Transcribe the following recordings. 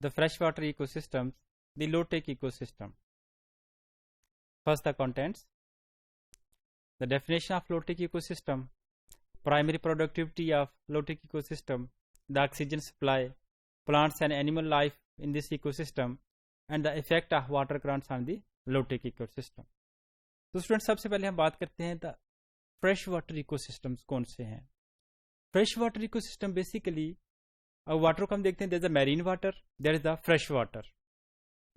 the freshwater ecosystems, the low-tech ecosystem. First, the contents. The definition of low-tech ecosystem, primary productivity of low-tech ecosystem, the oxygen supply, plants and animal life in this ecosystem, and the effect of water currents on the low-tech ecosystem. تو student سب سے پہلے ہم بات کرتے ہیں fresh water eco systems کون سے ہیں. Fresh water ecosystem basically water کو ہم دیکھتے ہیں there is a marine water, there is the fresh water.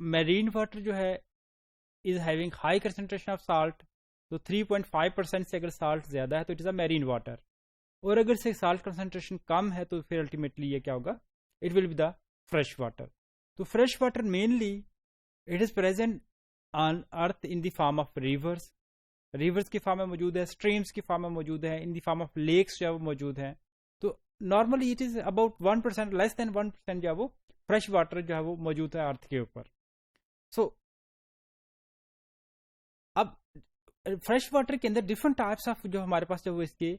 Marine water جو ہے is having high concentration of salt, تو 3.5% سے اگر سالٹ زیادہ ہے تو it is a marine water, اور اگر سے سالٹ کنسنٹریشن کم ہے تو پھر الٹیمیٹلی یہ کیا ہوگا, it will be the fresh water. تو fresh water mainly it is present on earth in the form of rivers کی فارم میں موجود ہے, اسٹریمس کی فارم میں موجود ہے, in the form of lakes جو ہے وہ موجود ہیں. تو normally it is about 1%, less than 1% جو ہے وہ فریش واٹر جو ہے وہ موجود ہے ارتھ کے اوپر. سو اب فریش واٹر کے اندر ڈفرنٹ ٹائپس آف جو ہمارے پاس جو وہ اس کے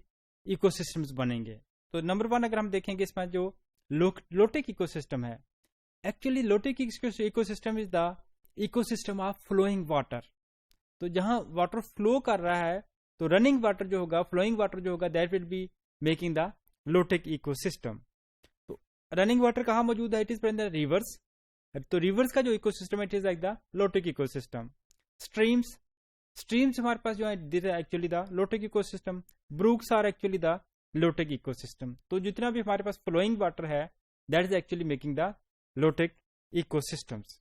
ایکو سسٹمس بنیں گے. تو نمبر 1 اگر ہم دیکھیں گے اس میں جو لوٹیک ایکو سسٹم ہے, actually lotic ecosystem is the ecosystem of flowing water. تو جہاں واٹر فلو کر رہا ہے تو رننگ واٹر جو ہوگا, فلوئنگ واٹر جو ہوگا, that will be making the lotic ecosystem. تو رننگ واٹر کہاں موجود ہے, اٹ از ان ریورس. تو ریورس کا جو ecosystem it is like the lotic ecosystem. Streams ہمارے پاس جو ہے actually the lotic ecosystem. Brooks are actually the lotic ecosystem. تو جتنا بھی ہمارے پاس فلوئنگ واٹر ہے that is actually making the lotic ecosystems.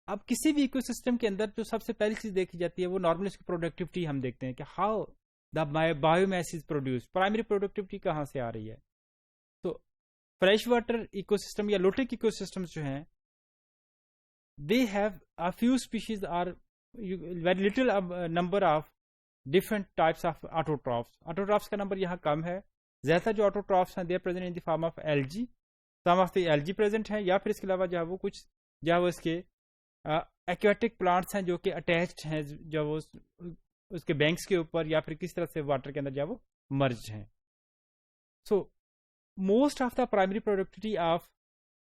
اب کسی بھی ایکو سسٹم کے اندر جو سب سے پہلی چیز دیکھی جاتی ہے وہ نارملی اس کی پروڈکٹیوٹی ہم دیکھتے ہیں کہ how the bio mass is produce, primary productivity کہاں سے آ رہی ہے. تو فریش واٹر ایکو سسٹم یا لوٹیک ایکو سسٹمس جو ہیں they have a few species are very little number of different types of autotrophs. Autotrophs کا نمبر یہاں کم ہے. زیادہ جو آٹوٹرافس ہیں they are present in the form of algae, some of the algae present ہیں, یا پھر اس کے علاوہ جو ہے وہ کچھ جو ہے وہ اس کے ایکویٹک پلانٹس ہیں جو کہ اٹیچڈ ہیں جو وہ اس کے بینکس کے اوپر یا پھر کس طرح سے واٹر کے اندر جو وہ مرج ہیں. So most of the primary productivity of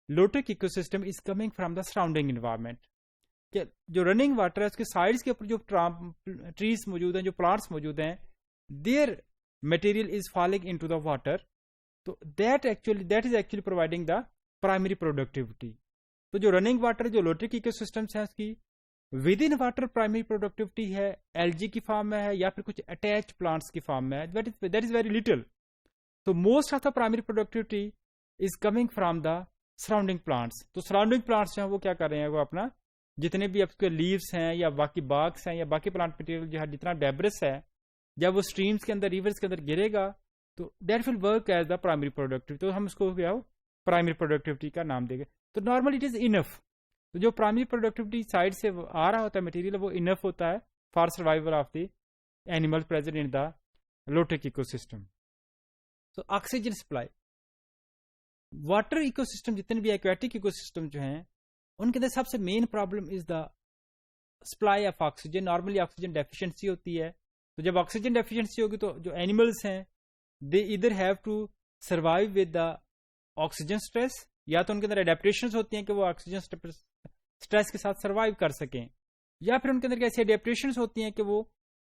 lotic ecosystem is coming from the surrounding environment. کہ جو رننگ واٹر ہے اس کے سائڈس کے اوپر جو ٹریز موجود ہیں, جو پلانٹس موجود ہیں, their material is falling into the water. تو that is actually providing the primary productivity. تو جو رننگ واٹر جو لوٹیک ایکو سسٹمس ہیں اس کی with in water primary productivity ہے ایل جی کی فارم میں ہے یا پھر کچھ اٹیچ پلانٹس کی فارم میں ہے, دیٹ از ویری لٹل. تو most of the primary productivity is coming from the surrounding plants. تو سراؤنڈنگ پلانٹس جو ہیں وہ کیا کر رہے ہیں, وہ اپنا جتنے بھی آپ کے لیوس ہیں یا باقی باغس ہیں یا باقی پلانٹ مٹیریل جو ہے جتنا ڈیبرس ہے, جب وہ اسٹریمس کے اندر ریورس کے اندر گرے گا تو that will work as the primary productivity. تو ہم اس کو کیا پرائمری پروڈکٹیوٹی کا نام دیں گے. تو نارملی اٹ از انف. تو جو پرائمری پروڈکٹیوٹی سائڈ سے آ رہا ہوتا ہے مٹیریل وہ انف ہوتا ہے for survival of the animal present in the lotic ecosystem. So oxygen supply, water ecosystem جتنے بھی ایکویٹک ایکو سسٹم جو ہیں ان کے اندر سب سے main problem is the supply of oxygen. Normally oxygen deficiency ہوتی ہے. تو جب آکسیجن ڈیفیشنسی ہوگی تو جو اینیملس ہیں دے ادھر have to survive with the oxygen stress, یا تو ان کے اندر اڈیپٹیشنز ہوتی ہیں کہ وہ آکسیجن اسٹریس کے ساتھ سروائیو کر سکیں, یا پھر ان کے اندر ایسی اڈیپٹیشنز ہوتی ہیں کہ وہ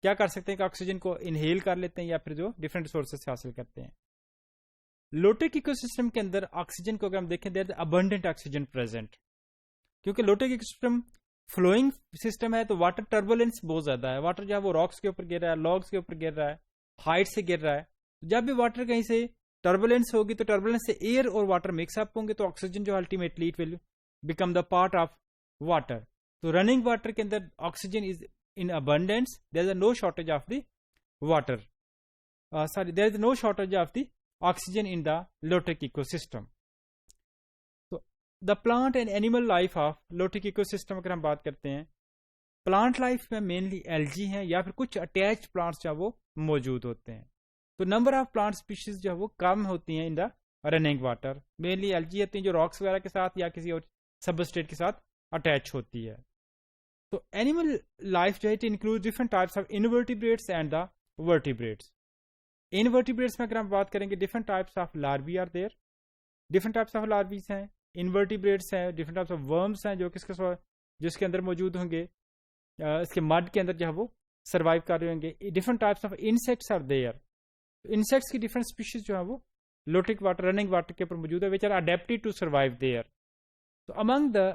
کیا کر سکتے ہیں کہ آکسیجن کو انہیل کر لیتے ہیں یا پھر جو ڈفرینٹ سورسز سے حاصل کرتے ہیں. لوٹیک ایکو سسٹم کے اندر آکسیجن کو اگر ہم دیکھیں دیر از ابنڈنٹ آکسیجن پریزنٹ, کیونکہ لوٹیک ایکو سسٹم فلوئنگ سسٹم ہے تو واٹر ٹربولینس بہت زیادہ ہے. واٹر جو ہے وہ راکس کے اوپر گر رہا ہے, لاگس کے اوپر گر رہا ہے, ہائٹ سے گر رہا ہے. جب بھی واٹر کہیں سے ٹربولینس ہوگی تو ٹربولینس سے ایئر اور واٹر مکس اپ ہوں گے تو آکسیجن جو ultimately it will become the part of water. تو رننگ واٹر کے اندر oxygen is in abundance, there is no shortage of the water, there is no shortage of the oxygen in the lotic ecosystem. تو the plant and animal life of lotic ecosystem اگر ہم بات کرتے ہیں, plant life میں mainly algae ہیں یا پھر کچھ اٹیچ پلانٹس جو وہ موجود ہوتے ہیں. تو نمبر آف پلانٹ اسپیشیز جو ہے وہ کم ہوتی ہیں in the running water. Mainly algae ہوتی ہیں جو راکس وغیرہ کے ساتھ یا کسی اور سبسٹریٹ کے ساتھ اٹیچ ہوتی ہے. تو اینیمل لائف جو ہے it include different types of invertebrates and the vertebrates. Invertebrates میں اگر ہم بات کریں گے different types of larvae are there. Different types of larvaes ہیں, انورٹیبریٹس ہیں, ڈفرنٹ ٹائپس آف ورمس ہیں جو جس کے اندر موجود ہوں گے, اس کے مڈ کے اندر جو ہے وہ سروائیو کر رہے ہوں گے. Different types of insects are there, insects کی ڈفرنٹ اسپیشیز جو ہے وہ لوٹک واٹر, رننگ واٹر کے اوپر موجود ہے, which are adapted to survive there. تو امنگ دا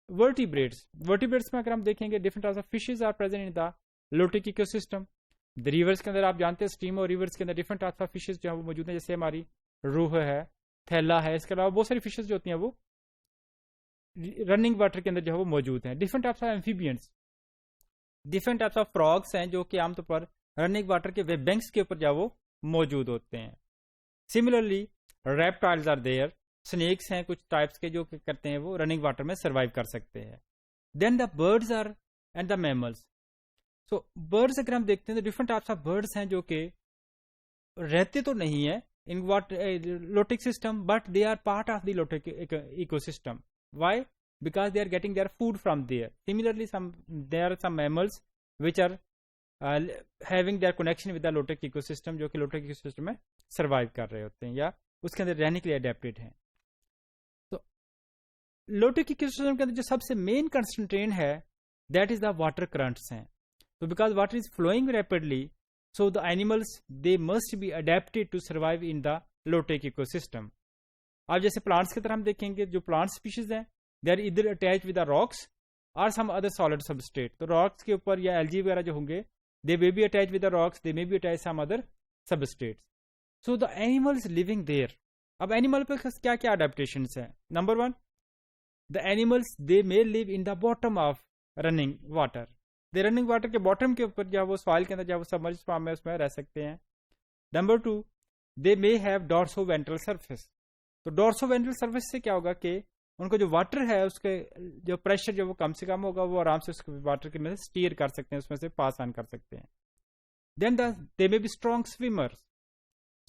ورٹیبریٹس میں اگر ہم دیکھیں گے different types of fishes are present in the lotic ecosystem. Rivers کے اندر آپ جانتے ہیں اسٹریم اور ریورس کے اندر ڈفرنٹ ٹائپس آف فشز جو ہے وہ موجود ہیں, جیسے ہماری روح ہے, تھیلا ہے, اس کے علاوہ بہت ساری فشز جو ہوتی ہیں وہ رننگ واٹر کے اندر جو ہے وہ موجود ہیں. Different types of amphibians, different types of frogs ہیں جو کہ عام طور پر رننگ واٹر کے ویب بینکس کے اوپر جو ہے وہ موجود ہوتے ہیں. Similarly reptiles are there, snakes ہیں کچھ ٹائپس کے جو کہ کرتے ہیں وہ رننگ واٹر میں سروائیو کر سکتے ہیں. Then the birds are and the mammals. So birds اگر ہم دیکھتے ہیں تو ڈفرنٹ ٹائپس آف برڈز ہیں جو کہ رہتے تو نہیں ہیں in lotic system, but they are part of the lotic ecosystem. Why? Because they are getting their food from there. Similarly, there are some mammals which are having their connection with the lotic ecosystem, جو کہ lotic ecosystem میں survive کر رہے ہوتے ہیں یا اس کے اندر رہنے کے لیے adapted ہیں. تو lotic ecosystem کے اندر جو سب سے main constraint ہے that is the water currents ہیں. So because water is flowing rapidly, so the animals they must be adapted to survive in the lotic ecosystem. اب جیسے پلانٹس کی طرح ہم دیکھیں گے جو پلانٹ اسپیشیز ہیں they are either attached with the rocks or some other solid substrate. تو راکس کے اوپر یا الجی وغیرہ جو ہوں گے they may be attached with the rocks, they may be attached some other substrates. So the animals living there. اب animal پہ کیا کیا اڈیپٹیشنس ہیں؟ Number 1, the animals they may live in the bottom of running water. they running water کے bottom کے اوپر جو وہ سوائل کے اندر جو وہ سبمرج فارم میں اس میں رہ سکتے ہیں. Number 2, they may have dorsoventral surface. تو ڈورسو وینٹرل سرفیس سے کیا ہوگا کہ ان کو جو واٹر ہے اس کے جو پریشر جو وہ کم سے کم ہوگا, وہ آرام سے اس واٹر کے میں اسٹیئر کر سکتے ہیں, اس میں سے پاس آن کر سکتے ہیں. Then they may be strong swimmers.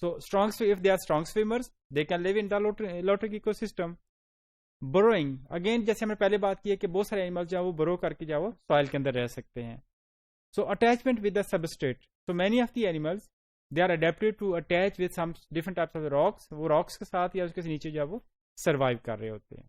So if they are strong swimmers they can live in the lotic ecosystem. Burrowing, again جیسے ہم نے پہلے بات کی ہے کہ بہت سارے اینیملز جو وہ برو کر کے جو وہ سوائل کے اندر رہ سکتے ہیں. So attachment with the substrate. So many of the animals they are adapted to attach with some different types of rocks. وہ راکس کے ساتھ یا اس کے نیچے جو ہے وہ سروائیو کر رہے ہوتے ہیں.